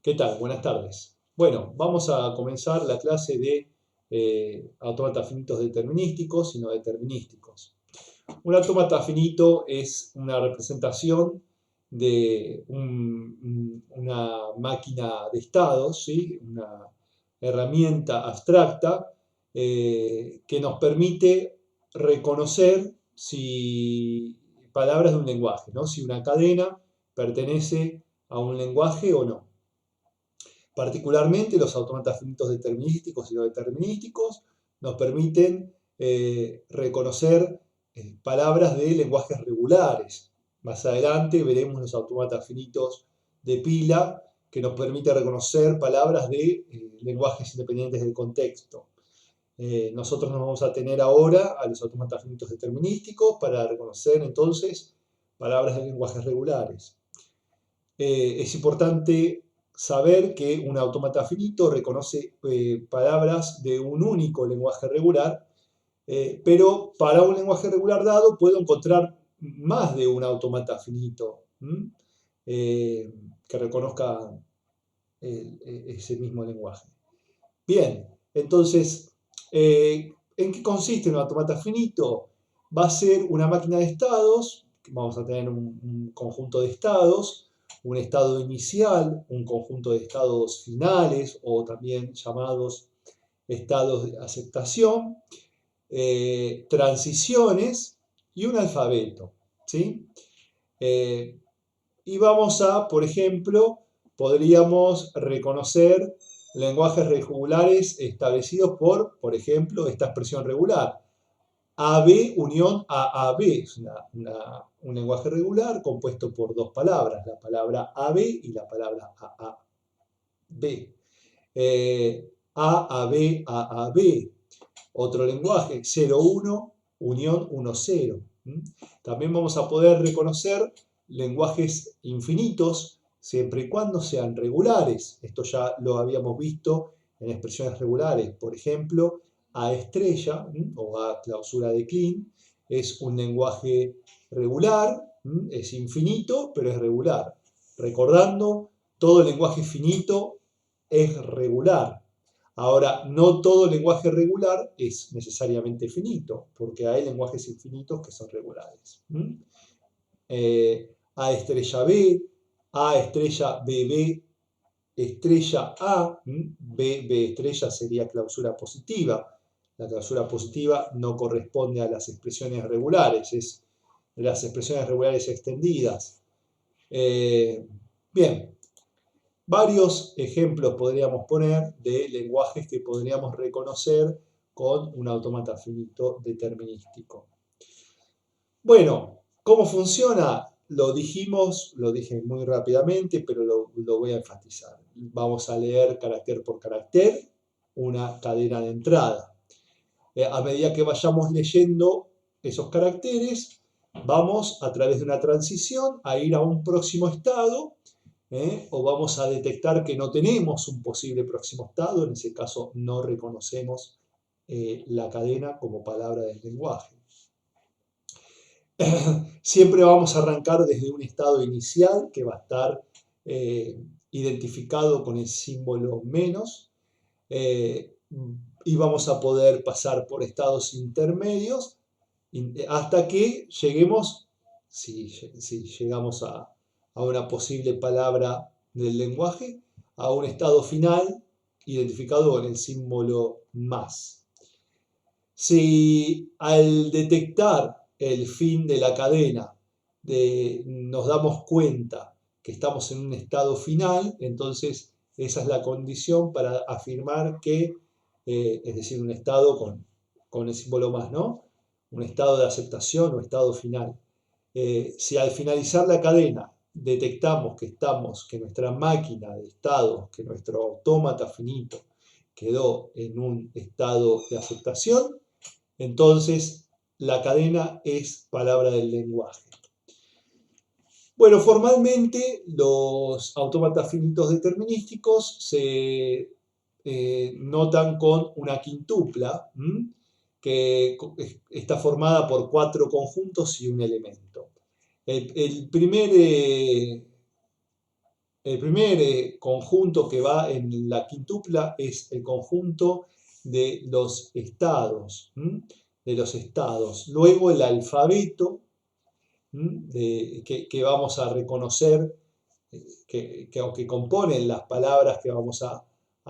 ¿Qué tal? Buenas tardes. Bueno, vamos a comenzar la clase de autómatas finitos determinísticos y no determinísticos. Un autómata finito es una representación de una máquina de estados, ¿sí? Una herramienta abstracta que nos permite reconocer si palabras de un lenguaje, ¿no? Si una cadena pertenece a un lenguaje o no. Particularmente los autómatas finitos determinísticos y no determinísticos nos permiten reconocer palabras de lenguajes regulares. Más adelante veremos los autómatas finitos de pila que nos permite reconocer palabras de lenguajes independientes del contexto. Nosotros nos vamos a tener ahora a los autómatas finitos determinísticos para reconocer entonces palabras de lenguajes regulares. Es importante saber que un autómata finito reconoce palabras de un único lenguaje regular, pero para un lenguaje regular dado puedo encontrar más de un autómata finito que reconozca ese mismo lenguaje. Bien, entonces, ¿en qué consiste un autómata finito? Va a ser una máquina de estados, vamos a tener un conjunto de estados, un estado inicial, un conjunto de estados finales o también llamados estados de aceptación, transiciones y un alfabeto, ¿sí? Y vamos a, por ejemplo, podríamos reconocer lenguajes regulares establecidos por ejemplo, esta expresión regular. AB unión AAB es un lenguaje regular compuesto por dos palabras, la palabra AB y la palabra AAB. AAB, AAB, otro lenguaje, 01 unión 10. También vamos a poder reconocer lenguajes infinitos siempre y cuando sean regulares. Esto ya lo habíamos visto en expresiones regulares. Por ejemplo, A estrella o A clausura de Kleene es un lenguaje regular, es infinito, pero es regular. Recordando, todo lenguaje finito es regular. Ahora, no todo lenguaje regular es necesariamente finito, porque hay lenguajes infinitos que son regulares. A estrella B, A estrella BB, estrella A, B estrella sería clausura positiva. La clausura positiva no corresponde a las expresiones regulares, es las expresiones regulares extendidas. Bien, varios ejemplos podríamos poner de lenguajes que podríamos reconocer con un autómata finito determinístico. Bueno, ¿cómo funciona? Lo dije muy rápidamente, pero lo voy a enfatizar. Vamos a leer carácter por carácter una cadena de entrada. A medida que vayamos leyendo esos caracteres, vamos a través de una transición a ir a un próximo estado, o vamos a detectar que no tenemos un posible próximo estado, en ese caso no reconocemos la cadena como palabra del lenguaje. Siempre vamos a arrancar desde un estado inicial que va a estar identificado con el símbolo menos, y vamos a poder pasar por estados intermedios hasta que lleguemos, si llegamos a una posible palabra del lenguaje, a un estado final identificado con el símbolo más. Si al detectar el fin de la cadena nos damos cuenta que estamos en un estado final, entonces esa es la condición para afirmar que, es decir, un estado con el símbolo más, ¿no? Un estado de aceptación o estado final. Si al finalizar la cadena detectamos que nuestra máquina de estados, que nuestro autómata finito quedó en un estado de aceptación, entonces la cadena es palabra del lenguaje. Bueno, formalmente los autómatas finitos determinísticos se notan con una quintupla, que está formada por 4 conjuntos y un elemento. El primer el primer conjunto que va en la quintupla es el conjunto de los estados, de los estados. Luego el alfabeto que vamos a reconocer, que componen las palabras que vamos a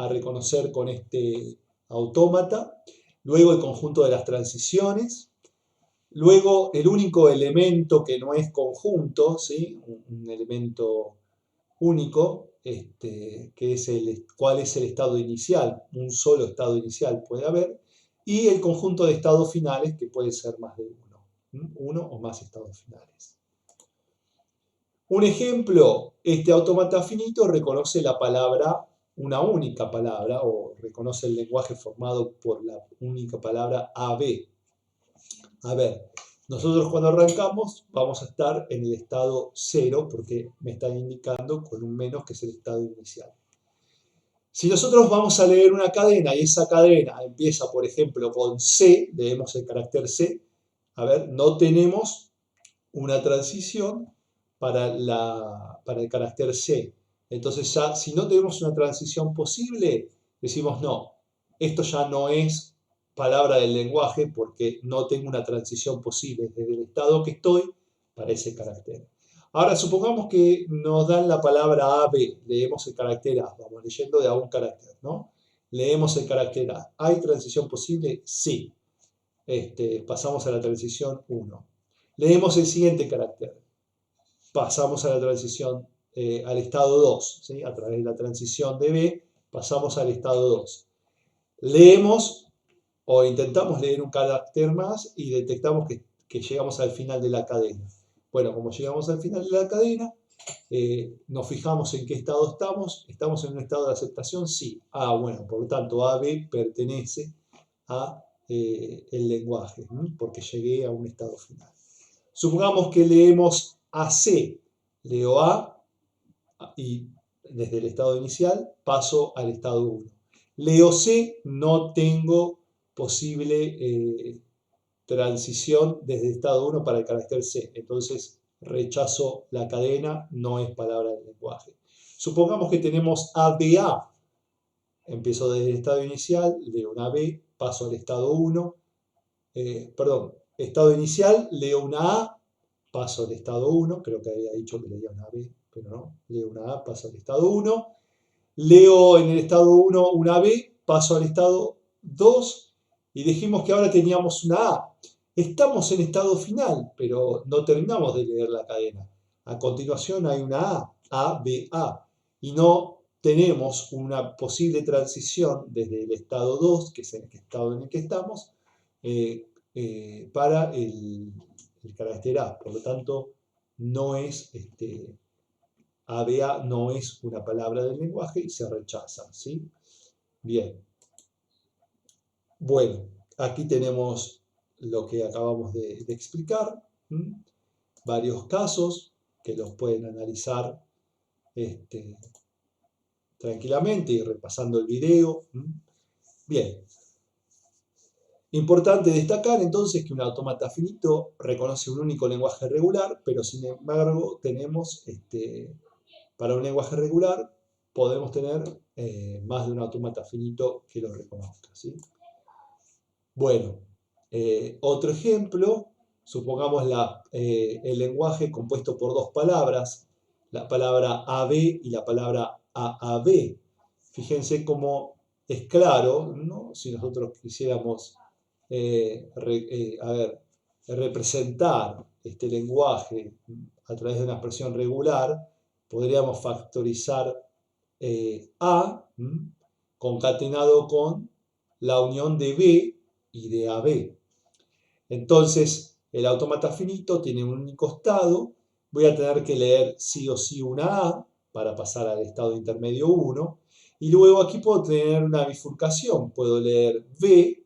reconocer con este autómata. Luego el conjunto de las transiciones. Luego el único elemento que no es conjunto, ¿sí? Un elemento único, que es cuál es el estado inicial, un solo estado inicial puede haber, y el conjunto de estados finales, que puede ser más de uno o más estados finales. Un ejemplo, este autómata finito reconoce la palabra, una única palabra, o reconoce el lenguaje formado por la única palabra AB. A ver, nosotros cuando arrancamos vamos a estar en el estado 0 porque me están indicando con un menos que es el estado inicial. Si nosotros vamos a leer una cadena y esa cadena empieza, por ejemplo, con C, leemos el carácter C, a ver, no tenemos una transición para el carácter C. Entonces ya, si no tenemos una transición posible, decimos no, esto ya no es palabra del lenguaje porque no tengo una transición posible desde el estado que estoy para ese carácter. Ahora supongamos que nos dan la palabra AB, leemos el carácter A, vamos leyendo de a un carácter, ¿no? Leemos el carácter A. ¿Hay transición posible? Sí. Pasamos a la transición 1. Leemos el siguiente carácter. Pasamos a la transición, al estado 2, ¿sí? A través de la transición de B, pasamos al estado 2. Leemos o intentamos leer un carácter más y detectamos que llegamos al final de la cadena. Bueno, como llegamos al final de la cadena, nos fijamos en qué estado estamos. ¿Estamos en un estado de aceptación? Sí. Bueno, por lo tanto, AB pertenece a el lenguaje, porque llegué a un estado final. Supongamos que leemos AC. Leo A y desde el estado inicial paso al estado 1. Leo C, no tengo posible transición desde el estado 1 para el carácter C. Entonces rechazo la cadena, no es palabra del lenguaje. Supongamos que tenemos ABA. Empiezo desde el estado inicial, leo una B, paso al estado 1. Estado inicial, leo una A, paso al estado 1. Creo que había dicho que leía una B, pero no. Leo una A, paso al estado 1. Leo en el estado 1 una B, paso al estado 2 y dijimos que ahora teníamos una A. Estamos en estado final, pero no terminamos de leer la cadena. A continuación hay una A, B, A, y no tenemos una posible transición desde el estado 2, que es el estado en el que estamos, para el carácter A. Por lo tanto, no es ABA no es una palabra del lenguaje y se rechaza, ¿sí? Bien. Bueno, aquí tenemos lo que acabamos de explicar, varios casos que los pueden analizar tranquilamente y repasando el video. Bien. Importante destacar entonces que un autómata finito reconoce un único lenguaje regular, pero sin embargo tenemos para un lenguaje regular podemos tener más de un autómata finito que lo reconozca, ¿sí? Bueno, otro ejemplo, supongamos el lenguaje compuesto por dos palabras, la palabra AB y la palabra AAB. Fíjense cómo es claro, ¿no? Si nosotros quisiéramos representar este lenguaje a través de una expresión regular, podríamos factorizar A concatenado con la unión de B y de AB. Entonces, el autómata finito tiene un único estado. Voy a tener que leer sí o sí una A para pasar al estado intermedio 1. Y luego aquí puedo tener una bifurcación. Puedo leer B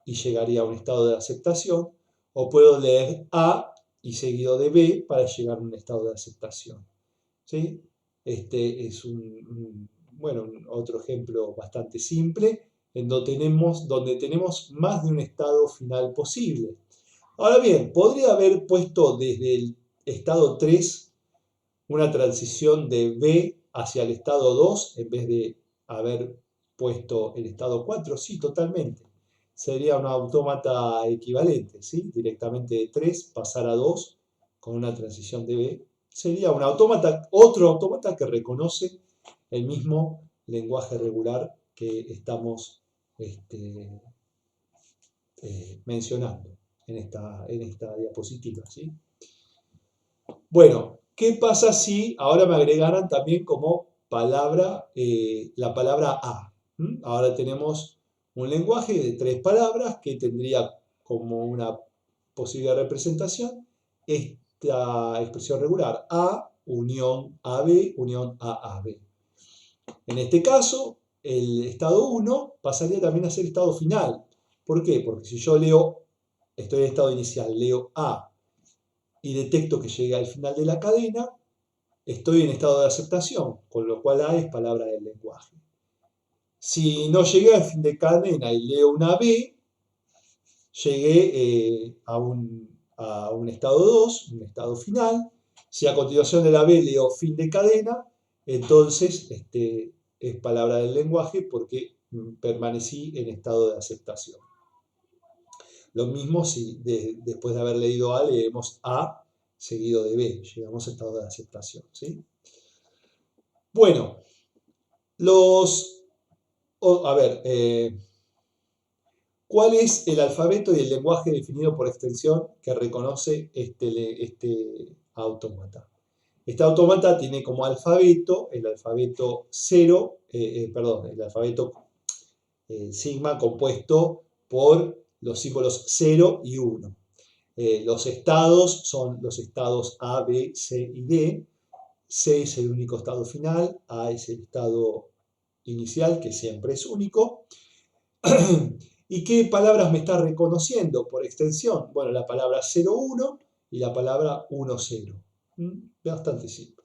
y llegaría a un estado de aceptación. O puedo leer A y seguido de B para llegar a un estado de aceptación. ¿Sí? Este es otro ejemplo bastante simple en donde tenemos más de un estado final posible. Ahora bien, podría haber puesto desde el estado 3 una transición de B hacia el estado 2 en vez de haber puesto el estado 4? Sí, totalmente. Sería un autómata equivalente, ¿sí? Directamente de 3 pasar a 2 con una transición de B. Sería un autómata, otro autómata que reconoce el mismo lenguaje regular que estamos mencionando en esta diapositiva, ¿sí? Bueno, ¿qué pasa si ahora me agregaran también como palabra la palabra a? Ahora tenemos un lenguaje de 3 palabras que tendría como una posible representación esta expresión regular: A, unión AB, unión AAB. En este caso, el estado 1 pasaría también a ser estado final. ¿Por qué? Porque si yo estoy en estado inicial, leo A y detecto que llegué al final de la cadena, estoy en estado de aceptación, con lo cual A es palabra del lenguaje. Si no llegué al fin de cadena y leo una B, llegué a un estado 2, un estado final. Si a continuación de la B leo fin de cadena, entonces es palabra del lenguaje porque permanecí en estado de aceptación. Lo mismo si después de haber leído A leemos A seguido de B, llegamos a estado de aceptación, ¿sí? Bueno, ¿cuál es el alfabeto y el lenguaje definido por extensión que reconoce este autómata? Este autómata tiene como alfabeto el alfabeto 0, el alfabeto sigma compuesto por los símbolos 0 y 1. Los estados son los estados A, B, C y D. C es el único estado final, A es el estado inicial, que siempre es único. ¿Y qué palabras me está reconociendo por extensión? Bueno, la palabra 01 y la palabra 10. Bastante simple.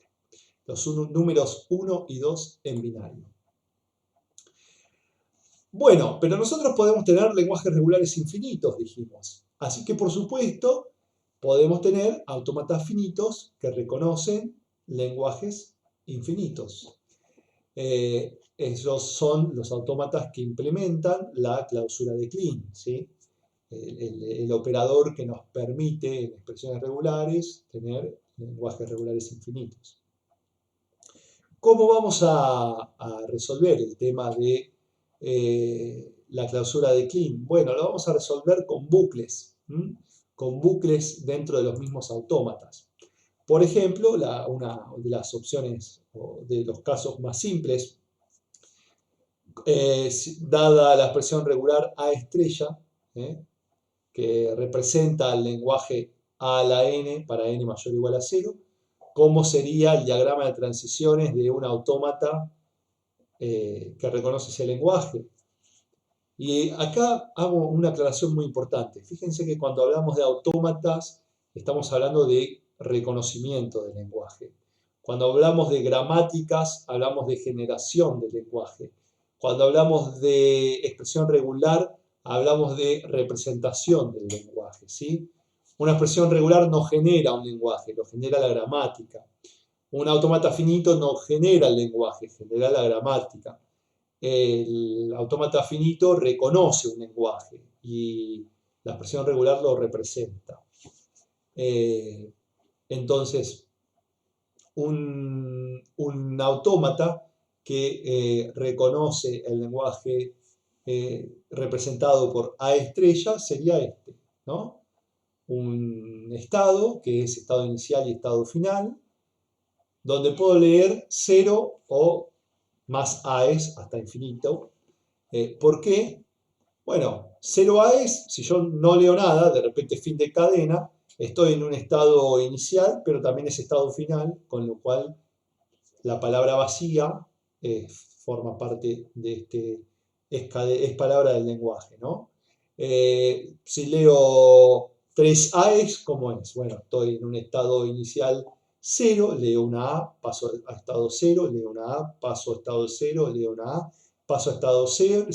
Los números 1 y 2 en binario. Bueno, pero nosotros podemos tener lenguajes regulares infinitos, dijimos. Así que, por supuesto, podemos tener autómatas finitos que reconocen lenguajes infinitos. Esos son los autómatas que implementan la clausura de Kleene, ¿sí? El operador que nos permite en expresiones regulares tener lenguajes regulares infinitos. ¿Cómo vamos a resolver el tema de la clausura de Kleene? Bueno, lo vamos a resolver con bucles dentro de los mismos autómatas. Por ejemplo, una de las opciones o de los casos más simples, dada la expresión regular A estrella, que representa el lenguaje A a la n para n mayor o igual a 0, ¿cómo sería el diagrama de transiciones de un autómata que reconoce ese lenguaje? Y acá hago una aclaración muy importante. Fíjense que cuando hablamos de autómatas estamos hablando de reconocimiento del lenguaje. Cuando hablamos de gramáticas hablamos de generación del lenguaje. Cuando hablamos de expresión regular hablamos de representación del lenguaje, ¿sí? Una expresión regular no genera un lenguaje, lo genera la gramática. Un autómata finito no genera el lenguaje, genera la gramática. El autómata finito reconoce un lenguaje y la expresión regular lo representa. Entonces, un autómata que reconoce el lenguaje representado por A estrella sería este, ¿no? Un estado que es estado inicial y estado final, donde puedo leer 0 o más AES hasta infinito. ¿Por qué? Bueno, 0 AES, si yo no leo nada, de repente fin de cadena, estoy en un estado inicial, pero también es estado final, con lo cual la palabra vacía forma parte de es palabra del lenguaje, ¿no? Si leo 3 AES, ¿cómo es? Bueno, estoy en un estado inicial 0, leo una A, paso a estado 0, leo una A, paso a estado 0, leo una A, paso a estado 0,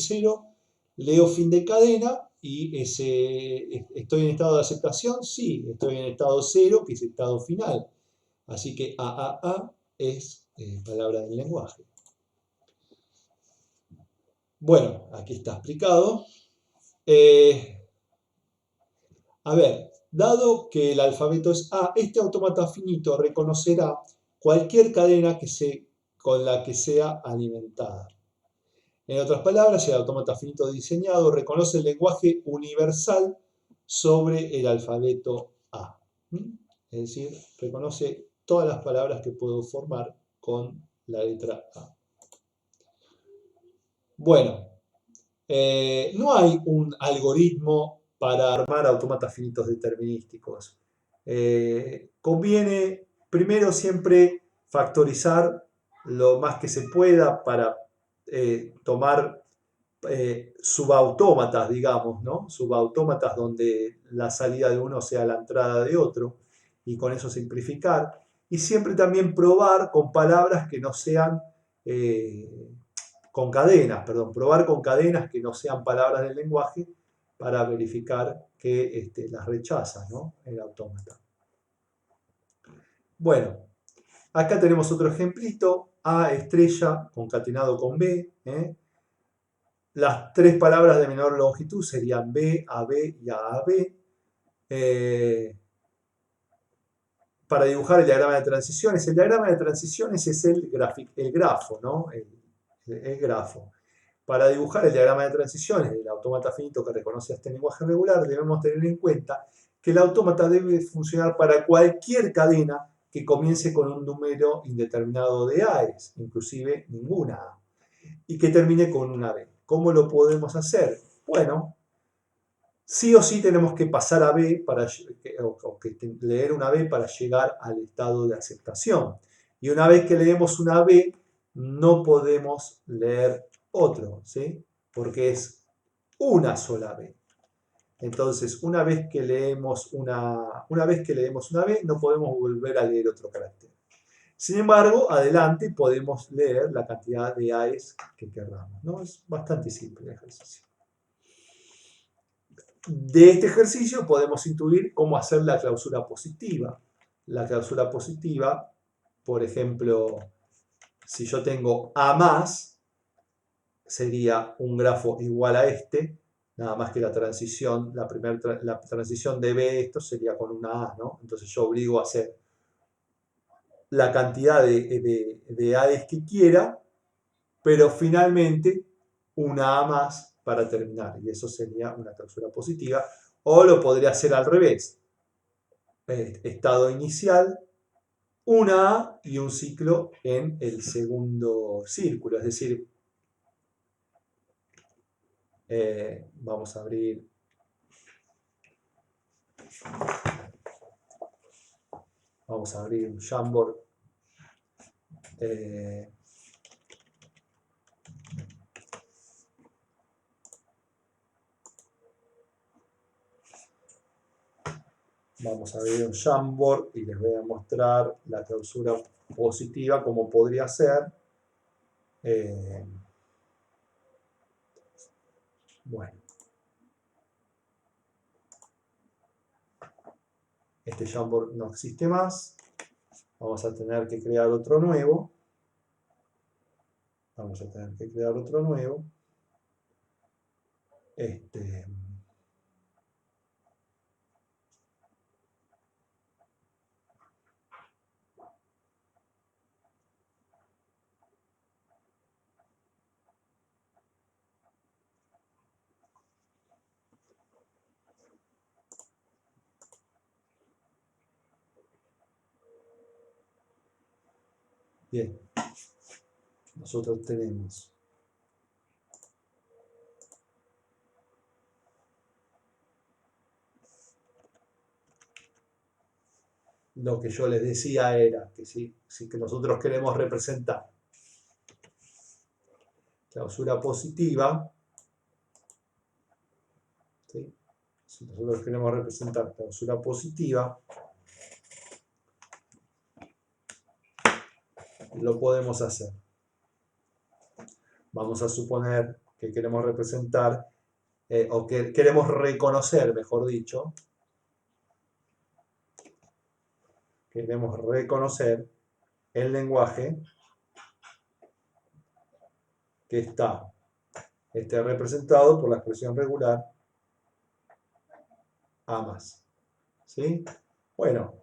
leo fin de cadena y ¿estoy en estado de aceptación? Sí, estoy en estado 0, que es estado final. Así que A es palabra del lenguaje. Bueno, aquí está explicado. A ver, dado que el alfabeto es A, este autómata finito reconocerá cualquier cadena con la que sea alimentada. En otras palabras, el autómata finito diseñado reconoce el lenguaje universal sobre el alfabeto A. Es decir, reconoce todas las palabras que puedo formar con la letra A. Bueno, no hay un algoritmo para armar autómatas finitos determinísticos. Conviene primero siempre factorizar lo más que se pueda para tomar subautómatas, digamos, ¿no? Subautómatas donde la salida de uno sea la entrada de otro y con eso simplificar. Y siempre también probar con palabras que no sean, con cadenas, perdón, probar con cadenas que no sean palabras del lenguaje para verificar que las rechaza, ¿no? El autómata. Bueno, acá tenemos otro ejemplito, A estrella concatenado con B, Las tres palabras de menor longitud serían B, AB y AAB. Para dibujar el diagrama de transiciones. El diagrama de transiciones es el grafo, ¿no? El grafo. Para dibujar el diagrama de transiciones del autómata finito que reconoce este lenguaje regular, debemos tener en cuenta que el autómata debe funcionar para cualquier cadena que comience con un número indeterminado de A's, inclusive ninguna A, y que termine con una B. ¿Cómo lo podemos hacer? Bueno, sí o sí tenemos que pasar a B o leer una B para llegar al estado de aceptación. Y una vez que leemos una B, no podemos leer otro, ¿sí? Porque es una sola B. Entonces, una vez que leemos una B, no podemos volver a leer otro carácter. Sin embargo, adelante podemos leer la cantidad de A's que queramos, ¿no? Es bastante simple el ejercicio. De este ejercicio podemos intuir cómo hacer la clausura positiva. La clausura positiva, por ejemplo, si yo tengo A más, sería un grafo igual a este, nada más que la transición, la transición de B esto sería con una A, ¿no? Entonces yo obligo a hacer la cantidad de A's que quiera, pero finalmente una A más para terminar, y eso sería una clausura positiva, o lo podría hacer al revés, estado inicial, una A y un ciclo en el segundo círculo, es decir, vamos a abrir un Jamboard. Vamos a abrir un Jamboard y les voy a mostrar la clausura positiva, como podría ser. Bueno. Este Jamboard no existe más. Vamos a tener que crear otro nuevo. Bien, nosotros tenemos lo que yo les decía era que si que nosotros queremos representar clausura positiva, ¿sí? Si nosotros queremos representar clausura positiva, lo podemos hacer. Vamos a suponer que queremos representar, o que queremos reconocer, mejor dicho, el lenguaje que está representado por la expresión regular A más. ¿Sí? Bueno.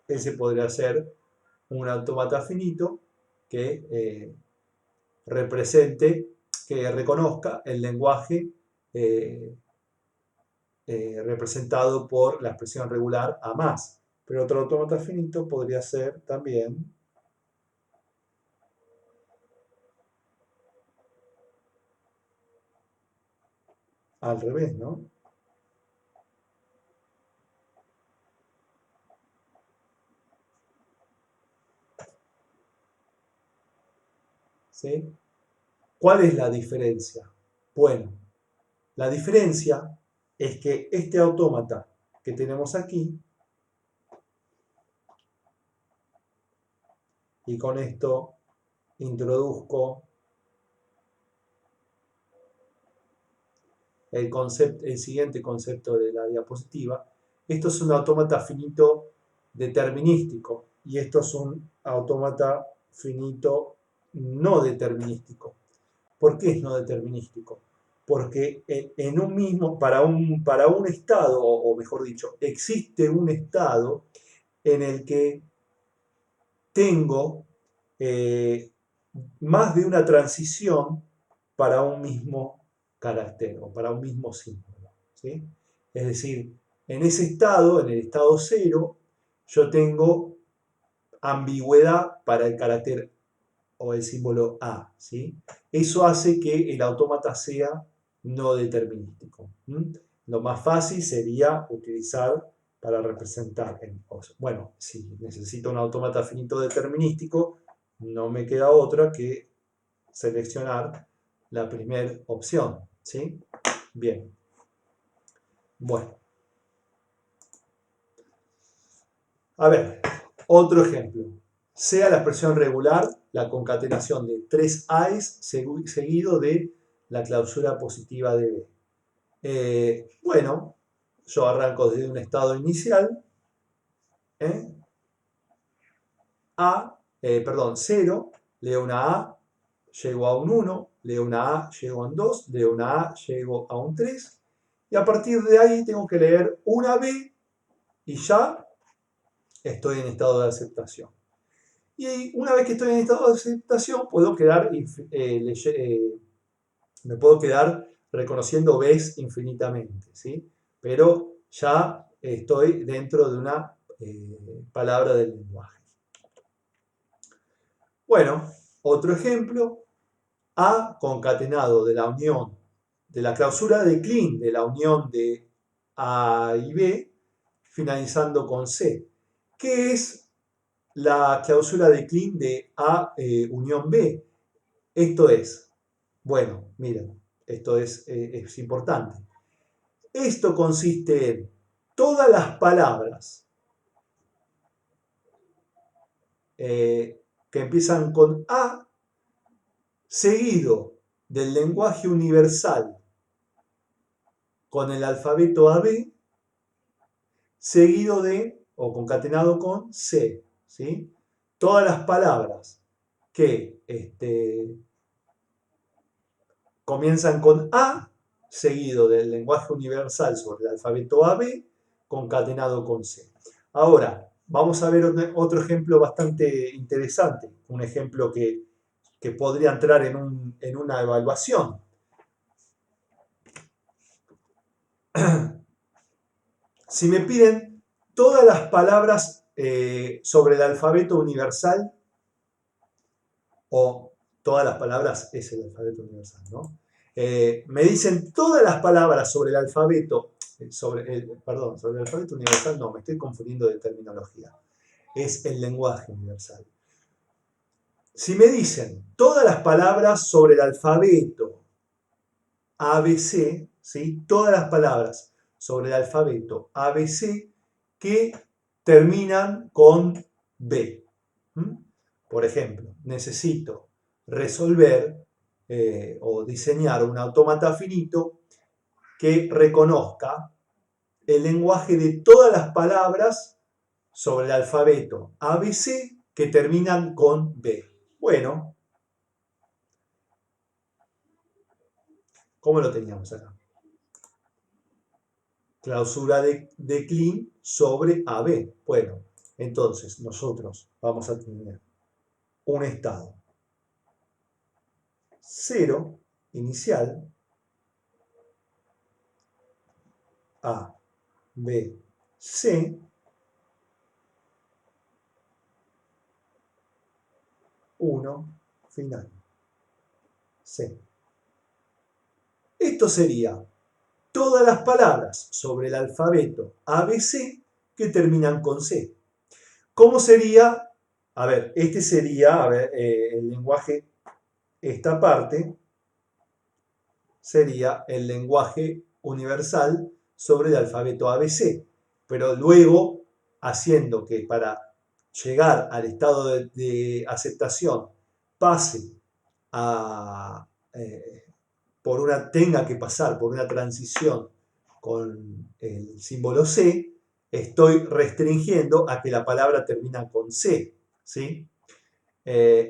Ese podría ser un autómata finito que represente, que reconozca el lenguaje representado por la expresión regular A más. Pero otro autómata finito podría ser también al revés, ¿no? ¿Sí? ¿Cuál es la diferencia? Bueno, la diferencia es que este autómata que tenemos aquí, y con esto introduzco el siguiente concepto de la diapositiva. Esto es un autómata finito determinístico y esto es un autómata finito no determinístico. ¿Por qué es no determinístico? Porque en un mismo, para un estado, o mejor dicho, existe un estado en el que tengo más de una transición para un mismo carácter o para un mismo símbolo. ¿Sí? Es decir, en ese estado, en el estado cero, yo tengo ambigüedad para el carácter o el símbolo A. ¿Sí? Eso hace que el autómata sea no determinístico. Lo más fácil sería utilizar para representar. Bueno, si necesito un autómata finito determinístico, no me queda otra que seleccionar la primera opción. ¿Sí? Bien. Bueno. A ver, otro ejemplo. Sea la expresión regular la concatenación de 3 A's seguido de la clausura positiva de B. Bueno, yo arranco desde un estado inicial, perdón, 0, leo una A, llego a un 1, leo una A, llego a un 2, leo una A, llego a un 3, y a partir de ahí tengo que leer una B y ya estoy en estado de aceptación. Y una vez que estoy en estado de aceptación, me puedo quedar reconociendo Bs infinitamente, ¿sí? Pero ya estoy dentro de una palabra del lenguaje. Bueno, otro ejemplo, A concatenado de la unión, de la clausura de Klein, de la unión de A y B, finalizando con C. ¿Qué es la clausura de Klein de A unión B? Esto es, bueno, miren, esto es importante. Esto consiste en todas las palabras que empiezan con A, seguido del lenguaje universal con el alfabeto AB, seguido de, o concatenado con C. ¿Sí? Todas las palabras que comienzan con A, seguido del lenguaje universal sobre el alfabeto AB, concatenado con C. Ahora, vamos a ver otro ejemplo bastante interesante, un ejemplo que podría entrar en una evaluación. Si me piden todas las palabras sobre el alfabeto universal, o todas las palabras es el alfabeto universal, ¿no? Me dicen todas las palabras sobre el alfabeto, sobre el alfabeto universal, no, me estoy confundiendo de terminología. Es el lenguaje universal. Si me dicen todas las palabras sobre el alfabeto ABC, ¿sí? Todas las palabras sobre el alfabeto ABC que terminan con B. Por ejemplo, necesito resolver o diseñar un autómata finito que reconozca el lenguaje de todas las palabras sobre el alfabeto ABC que terminan con B. Bueno, ¿cómo lo teníamos acá? Clausura de Kleene sobre AB. Bueno, entonces nosotros vamos a tener un estado 0 inicial, A, B, C, 1 final, C. Esto sería todas las palabras sobre el alfabeto ABC que terminan con C. ¿Cómo sería? A ver, este sería, el lenguaje, esta parte sería el lenguaje universal sobre el alfabeto ABC, pero luego haciendo que para llegar al estado de aceptación pase a, tenga que pasar por una transición con el símbolo C, estoy restringiendo a que la palabra termina con C, ¿sí?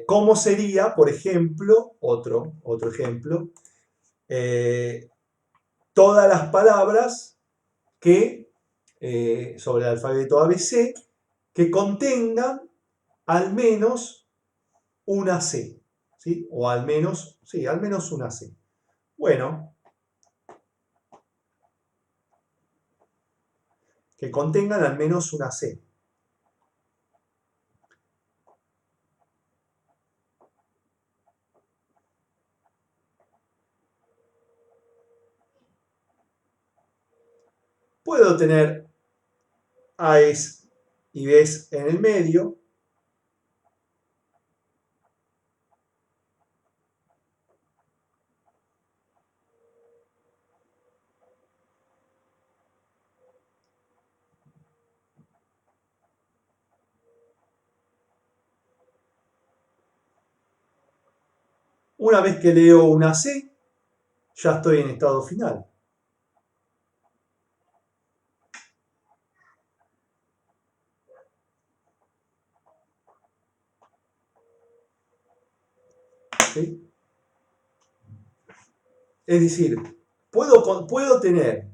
¿Cómo sería, por ejemplo, otro ejemplo, todas las palabras que, sobre el alfabeto ABC, que contengan al menos una C, ¿sí? O al menos una C. Bueno, que contengan al menos una C. Puedo tener A's y B's en el medio. Una vez que leo una C, ya estoy en estado final. ¿Sí? Es decir, puedo tener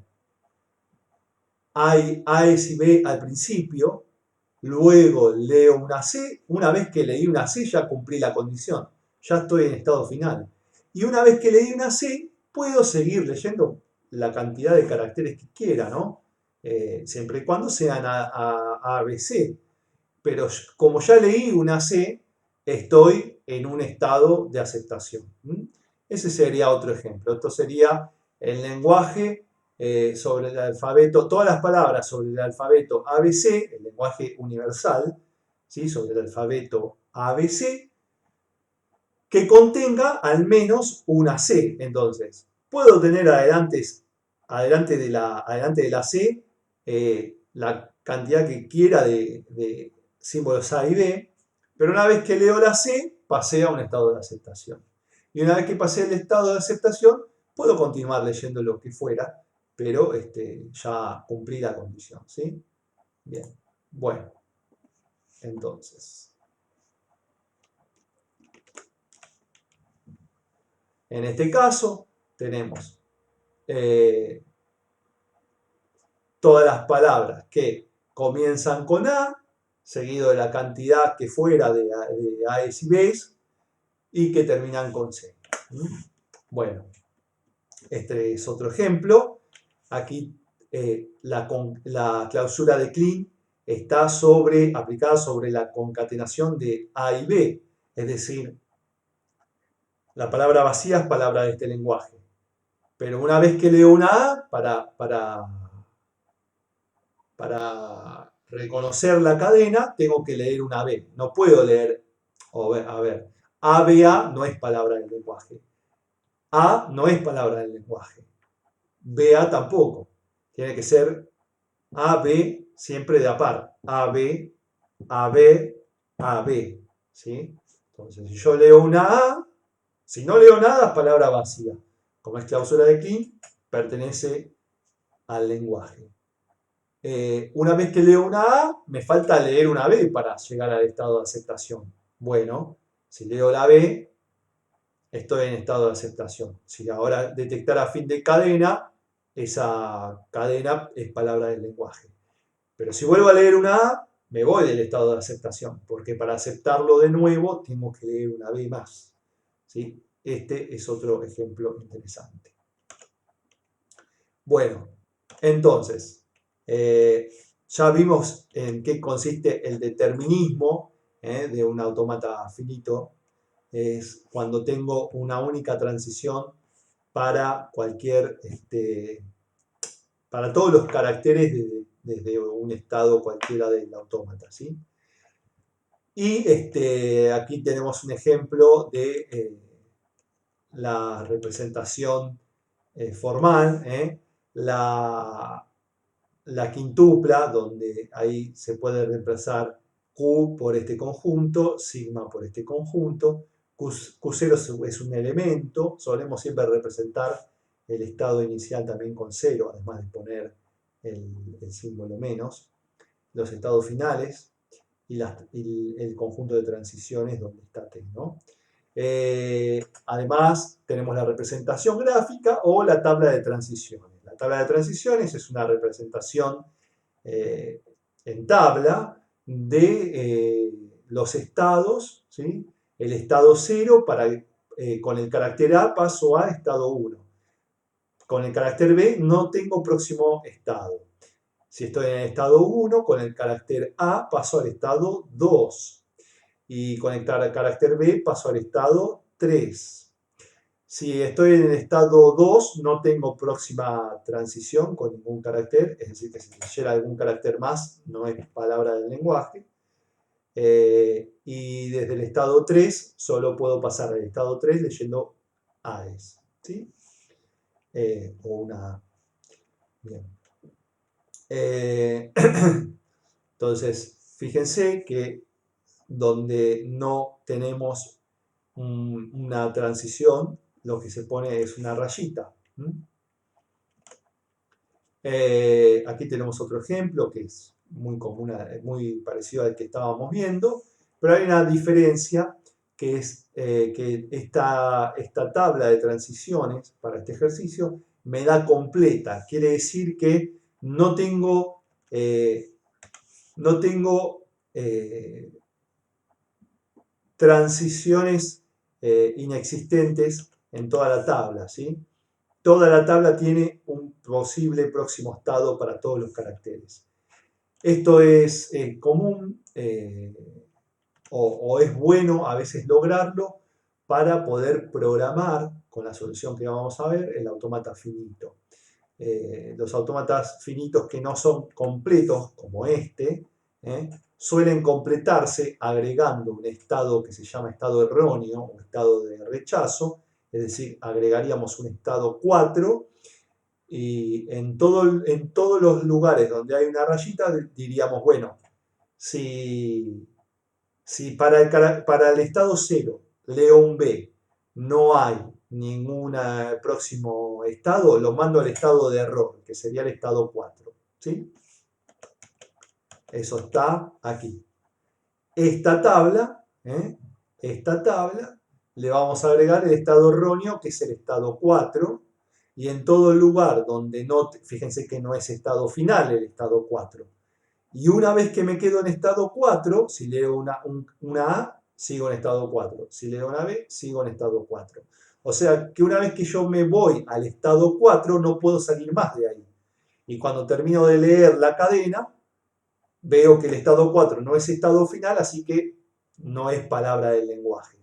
A y B al principio, luego leo una C, una vez que leí una C ya cumplí la condición, ya estoy en estado final. Y una vez que leí una C, puedo seguir leyendo la cantidad de caracteres que quiera, ¿no? Siempre y cuando sean A, B, C. Pero como ya leí una C, estoy en un estado de aceptación. Ese sería otro ejemplo. Esto sería el lenguaje sobre el alfabeto, todas las palabras sobre el alfabeto ABC, el lenguaje universal, ¿sí? Sobre el alfabeto ABC, que contenga al menos una C. Entonces, puedo tener adelante de la C la cantidad que quiera de símbolos A y B, pero una vez que leo la C, pasé a un estado de aceptación. Y una vez que pasé el estado de aceptación, puedo continuar leyendo lo que fuera, pero ya cumplí la condición, ¿sí? Bien, bueno, entonces, en este caso, tenemos todas las palabras que comienzan con A, seguido de la cantidad que fuera de A's y B's, y que terminan con C. Bueno, este es otro ejemplo. Aquí la clausura de Kleene está aplicada sobre la concatenación de A y B, es decir, la palabra vacía es palabra de este lenguaje. Pero una vez que leo una A, para reconocer la cadena, tengo que leer una B. No puedo leer, a ver, ABA no es palabra del lenguaje. A no es palabra del lenguaje. BA tampoco. Tiene que ser ABC. siempre de a par. A, B, A, B, A, B. ¿Sí? Entonces, si yo leo una A, si no leo nada, es palabra vacía. Como es cláusula de King, pertenece al lenguaje. Una vez que leo una A, me falta leer una B para llegar al estado de aceptación. Bueno, si leo la B, estoy en estado de aceptación. Si ahora detectar a fin de cadena, esa cadena es palabra del lenguaje. Pero si vuelvo a leer una A, me voy del estado de aceptación, porque para aceptarlo de nuevo tengo que leer una B más. ¿Sí? Este es otro ejemplo interesante. Bueno, entonces, ya vimos en qué consiste el determinismo de un autómata finito. Es cuando tengo una única transición para para todos los caracteres desde un estado cualquiera del autómata, ¿sí? Y aquí tenemos un ejemplo de la representación formal, la quintupla, donde ahí se puede reemplazar Q por este conjunto, sigma por este conjunto. Q0 es un elemento, solemos siempre representar el estado inicial también con 0, además de poner el símbolo menos. Los estados finales y el conjunto de transiciones donde está T, ¿no? Además, tenemos la representación gráfica o la tabla de transiciones. La tabla de transiciones es una representación en tabla de los estados, ¿sí? El estado 0 con el carácter A paso a estado 1. Con el carácter B no tengo próximo estado. Si estoy en el estado 1, con el carácter A paso al estado 2. Y con el carácter B paso al estado 3. Si estoy en el estado 2, no tengo próxima transición con ningún carácter, es decir, que si llega algún carácter más, no es palabra del lenguaje. Y desde el estado 3, solo puedo pasar al estado 3 leyendo AES, ¿sí? O una A. Bien. Entonces, fíjense que donde no tenemos una transición, lo que se pone es una rayita. Aquí tenemos otro ejemplo que es muy común, muy parecido al que estábamos viendo, pero hay una diferencia que es que esta tabla de transiciones para este ejercicio me da completa. Quiere decir que no tengo, no tengo transiciones inexistentes en toda la tabla, ¿sí? Toda la tabla tiene un posible próximo estado para todos los caracteres. Esto es común o es bueno a veces lograrlo para poder programar, con la solución que vamos a ver, el autómata finito. Los autómatas finitos que no son completos, como este, suelen completarse agregando un estado que se llama estado erróneo o estado de rechazo, es decir, agregaríamos un estado 4 y en todos los lugares donde hay una rayita diríamos, bueno, si para el estado 0 leo un B, no hay ningún próximo estado, lo mando al estado de error, que sería el estado 4. ¿Sí? Eso está aquí. Esta tabla le vamos a agregar el estado erróneo, que es el estado 4, y en todo lugar donde no, fíjense que no es estado final el estado 4. Y una vez que me quedo en estado 4, si leo una A, sigo en estado 4. Si leo una B, sigo en estado 4. O sea que una vez que yo me voy al estado 4, no puedo salir más de ahí. Y cuando termino de leer la cadena, veo que el estado 4 no es estado final, así que no es palabra del lenguaje.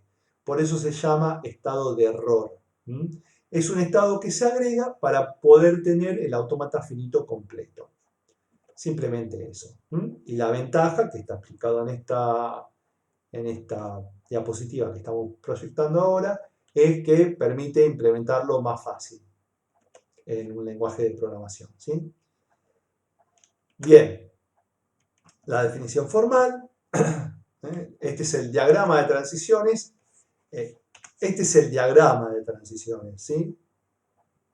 Por eso se llama estado de error. Es un estado que se agrega para poder tener el autómata finito completo. Simplemente eso. Y la ventaja que está explicado en esta diapositiva que estamos proyectando ahora es que permite implementarlo más fácil en un lenguaje de programación. ¿Sí? Bien. la definición formal. Este es el diagrama de transiciones. Este es el diagrama de transiciones, ¿sí?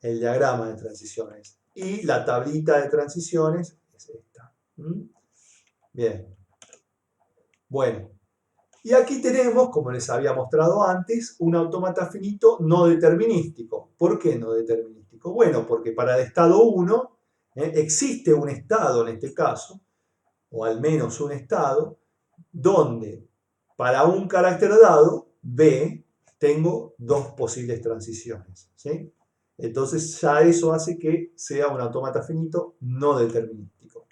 El diagrama de transiciones. Y la tablita de transiciones es esta. Bien. Bueno. Y aquí tenemos, como les había mostrado antes, un autómata finito no determinístico. ¿Por qué no determinístico? Bueno, porque para el estado 1 existe un estado en este caso, o al menos un estado, donde para un carácter dado, B, tengo dos posibles transiciones. ¿Sí? Entonces ya eso hace que sea un autómata finito no determinístico.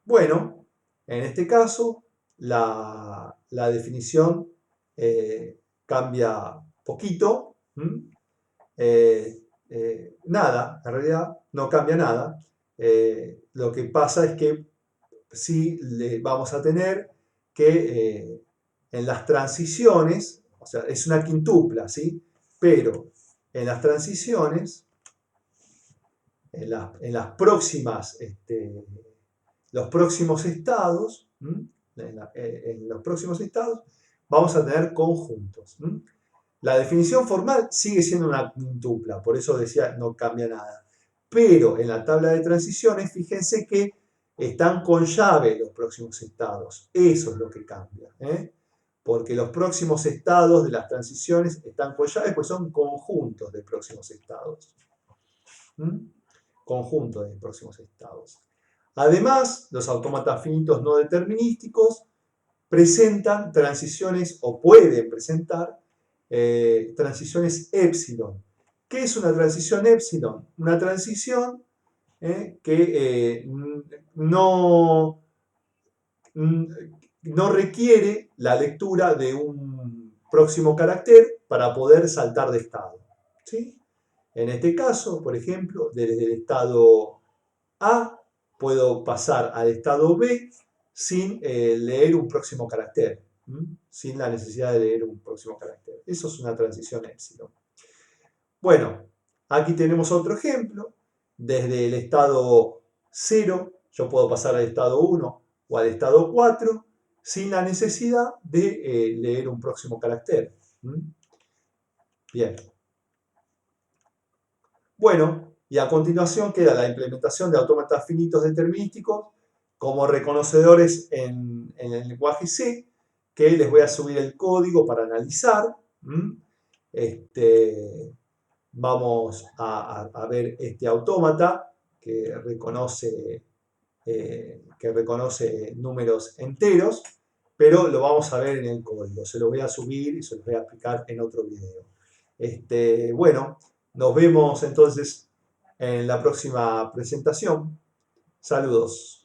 Bueno, en este caso la definición cambia poquito. Nada, en realidad no cambia nada. Lo que pasa es que sí vamos a tener que en las transiciones, o sea, es una quintupla, ¿sí? Pero en las transiciones, en las próximas, los próximos estados, en los próximos estados, vamos a tener conjuntos. La definición formal sigue siendo una quintupla, por eso decía no cambia nada. Pero en la tabla de transiciones, fíjense que están con llave los próximos estados. Eso es lo que cambia. Porque los próximos estados de las transiciones están con llave, pues son conjuntos de próximos estados. Conjuntos de próximos estados. Además, los autómatas finitos no determinísticos presentan transiciones o pueden presentar transiciones épsilon. ¿Qué es una transición épsilon? Una transición que no requiere la lectura de un próximo carácter para poder saltar de estado. ¿Sí? En este caso, por ejemplo, desde el estado A puedo pasar al estado B sin leer un próximo carácter, sin la necesidad de leer un próximo carácter. Eso es una transición épsilon. Bueno, aquí tenemos otro ejemplo. Desde el estado 0 yo puedo pasar al estado 1 o al estado 4 sin la necesidad de leer un próximo carácter. Bien. Bueno, y a continuación queda la implementación de autómatas finitos determinísticos como reconocedores en el lenguaje C, que les voy a subir el código para analizar. Vamos a ver este autómata que reconoce números enteros, pero lo vamos a ver en el código. Se lo voy a subir y se los voy a explicar en otro video. Bueno, nos vemos entonces en la próxima presentación. Saludos.